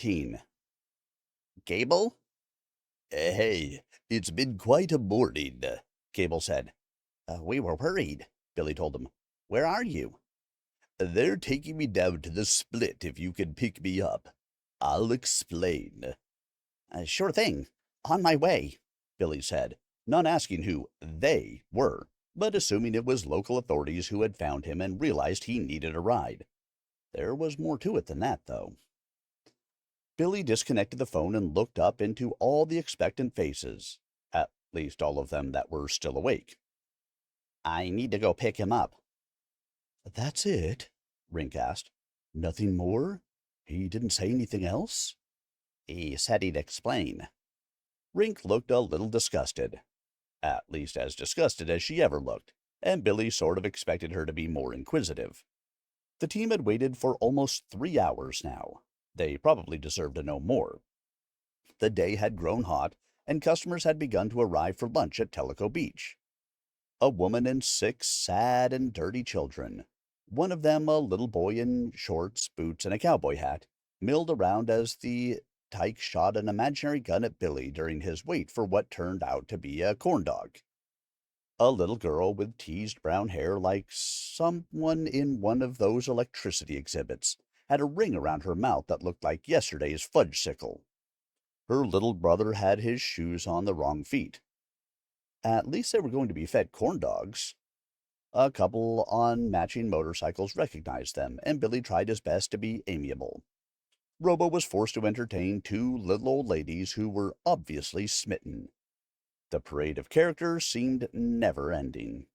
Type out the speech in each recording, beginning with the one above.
13. Gable? Hey, it's been quite a morning. Gable said. We were worried, Billy told him. Where are you? They're taking me down to the split if you can pick me up. I'll explain. Sure thing. On my way, Billy said, not asking who they were, but assuming it was local authorities who had found him and realized he needed a ride. There was more to it than that, though. Billy disconnected the phone and looked up into all the expectant faces, at least all of them that were still awake. I need to go pick him up. That's it? Rink asked. Nothing more? He didn't say anything else? He said he'd explain. Rink looked a little disgusted. At least as disgusted as she ever looked, and Billy sort of expected her to be more inquisitive. The team had waited for almost 3 hours now. They probably deserved to know more. The day had grown hot, and customers had begun to arrive for lunch at Tellico Beach. A woman and 6 sad and dirty children, one of them a little boy in shorts, boots, and a cowboy hat, milled around as the tyke shot an imaginary gun at Billy during his wait for what turned out to be a corn dog. A little girl with teased brown hair like someone in one of those electricity exhibits had a ring around her mouth that looked like yesterday's fudge-sickle. Her little brother had his shoes on the wrong feet. At least they were going to be fed corn dogs. A couple on matching motorcycles recognized them, and Billy tried his best to be amiable. Robo was forced to entertain 2 little old ladies who were obviously smitten. The parade of characters seemed never-ending.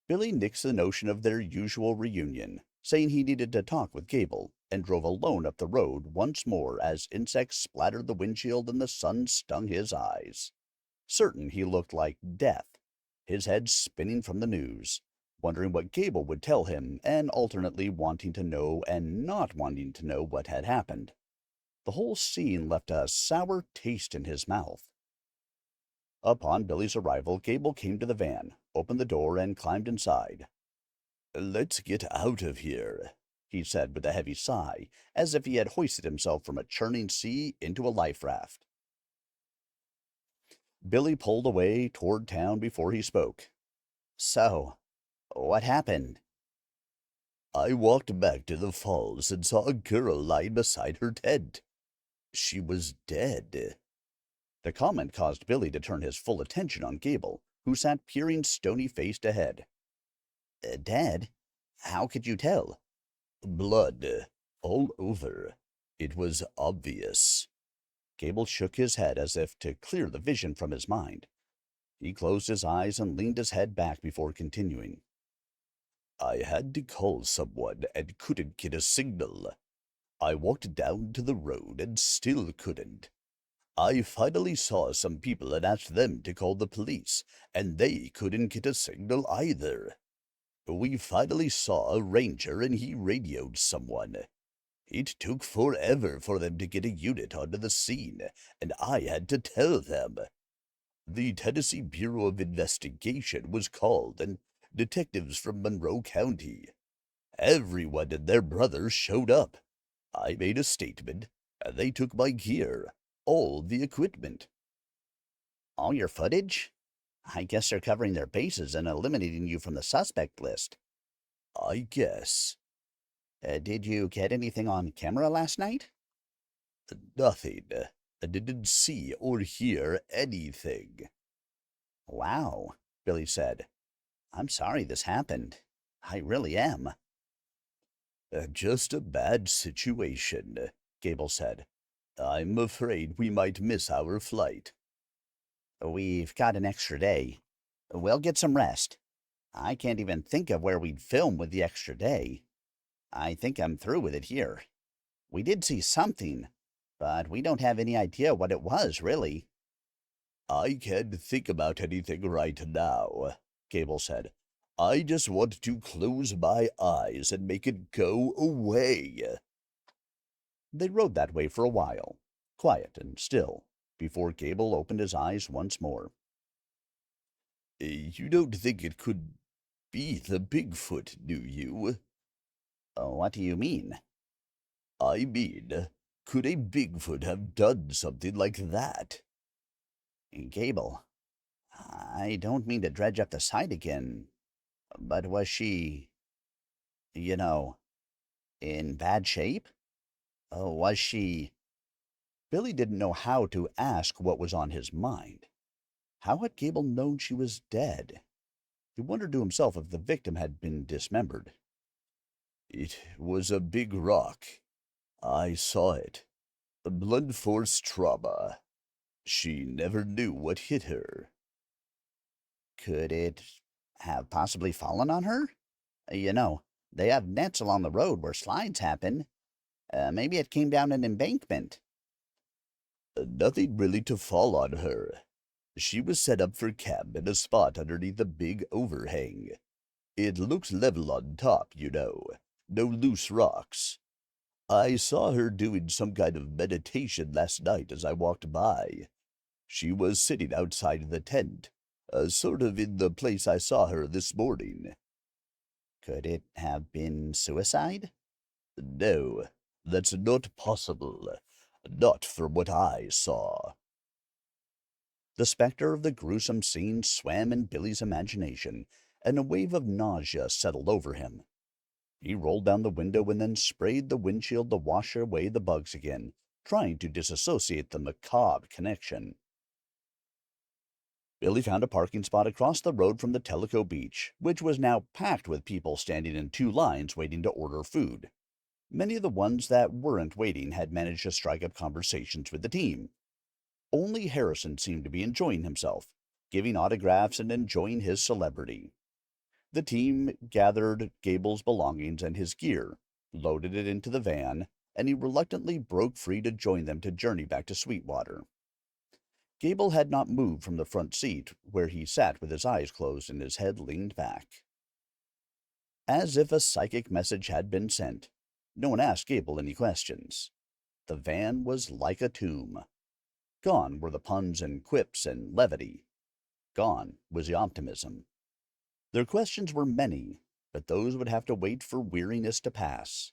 Billy nixed the notion of their usual reunion, saying he needed to talk with Gable, and drove alone up the road once more as insects splattered the windshield and the sun stung his eyes. Certain he looked like death, his head spinning from the news, wondering what Gable would tell him, and alternately wanting to know and not wanting to know what had happened. The whole scene left a sour taste in his mouth. Upon Billy's arrival, Gable came to the van, opened the door, and climbed inside. "Let's get out of here," he said with a heavy sigh, as if he had hoisted himself from a churning sea into a life raft. Billy pulled away toward town before he spoke. So, what happened? I walked back to the falls and saw a girl lying beside her tent. She was dead. The comment caused Billy to turn his full attention on Gable, who sat peering stony-faced ahead. Dead? How could you tell? Blood. All over. It was obvious. Gable shook his head as if to clear the vision from his mind. He closed his eyes and leaned his head back before continuing. I had to call someone and couldn't get a signal. I walked down to the road and still couldn't. I finally saw some people and asked them to call the police, and they couldn't get a signal either. We finally saw a ranger and he radioed someone. It took forever for them to get a unit onto the scene, and I had to tell them. The Tennessee Bureau of Investigation was called, and detectives from Monroe County. Everyone and their brothers showed up. I made a statement, and they took my gear, all the equipment. All your footage? I guess they're covering their bases and eliminating you from the suspect list. I guess. Did you get anything on camera last night? Nothing. I didn't see or hear anything. Wow, Billy said. I'm sorry this happened. I really am. Just a bad situation, Gable said. I'm afraid we might miss our flight. We've got an extra day. We'll get some rest. I can't even think of where we'd film with the extra day. I think I'm through with it here. We did see something, but we don't have any idea what it was, really. I can't think about anything right now, Gable said. I just want to close my eyes and make it go away. They rode that way for a while, quiet and still, before Gable opened his eyes once more. You don't think it could be the Bigfoot, do you? What do you mean? I mean, could a Bigfoot have done something like that? Gable, I don't mean to dredge up the site again, but was she, you know, in bad shape? Was she... Billy didn't know how to ask what was on his mind. How had Gable known she was dead? He wondered to himself if the victim had been dismembered. It was a big rock. I saw it. A blunt force trauma. She never knew what hit her. Could it have possibly fallen on her? You know, they have nets along the road where slides happen. Maybe it came down an embankment. Nothing really to fall on her. She was set up for camp in a spot underneath a big overhang. It looks level on top, you know. No loose rocks. I saw her doing some kind of meditation last night as I walked by. She was sitting outside the tent, sort of in the place I saw her this morning. Could it have been suicide? No, that's not possible. Not from what I saw. The specter of the gruesome scene swam in Billy's imagination, and a wave of nausea settled over him. He rolled down the window and then sprayed the windshield to wash away the bugs again, trying to disassociate the macabre connection. Billy found a parking spot across the road from the Tellico Beach, which was now packed with people standing in two lines waiting to order food. Many of the ones that weren't waiting had managed to strike up conversations with the team. Only Harrison seemed to be enjoying himself, giving autographs and enjoying his celebrity. The team gathered Gable's belongings and his gear, loaded it into the van, and he reluctantly broke free to join them to journey back to Sweetwater. Gable had not moved from the front seat, where he sat with his eyes closed and his head leaned back. As if a psychic message had been sent, no one asked Gable any questions. The van was like a tomb. Gone were the puns and quips and levity. Gone was the optimism. Their questions were many, but those would have to wait for weariness to pass.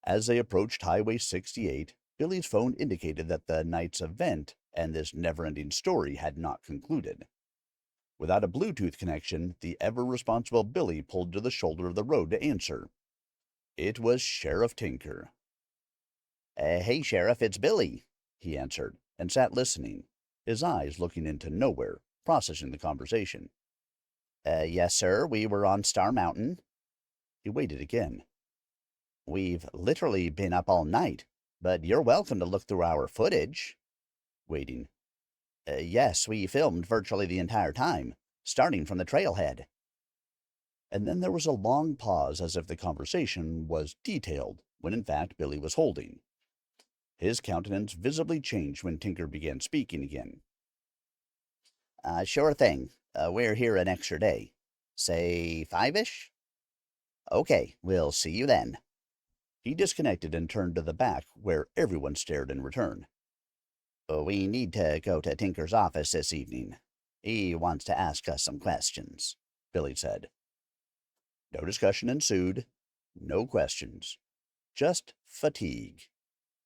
As they approached Highway 68, Billy's phone indicated that the night's event and this never-ending story had not concluded. Without a Bluetooth connection, the ever-responsible Billy pulled to the shoulder of the road to answer. It was Sheriff Tinker. Hey, Sheriff, it's Billy, he answered, and sat listening, his eyes looking into nowhere, processing the conversation. Yes, sir, we were on Star Mountain. He waited again. We've literally been up all night, but you're welcome to look through our footage. Waiting. Yes, we filmed virtually the entire time, starting from the trailhead. And then there was a long pause as if the conversation was detailed, when in fact Billy was holding. His countenance visibly changed when Tinker began speaking again. Sure thing. We're here an extra day. Say 5-ish? Okay, we'll see you then. He disconnected and turned to the back, where everyone stared in return. We need to go to Tinker's office this evening. He wants to ask us some questions, Billy said. No discussion ensued. No questions. Just fatigue.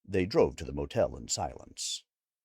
They drove to the motel in silence.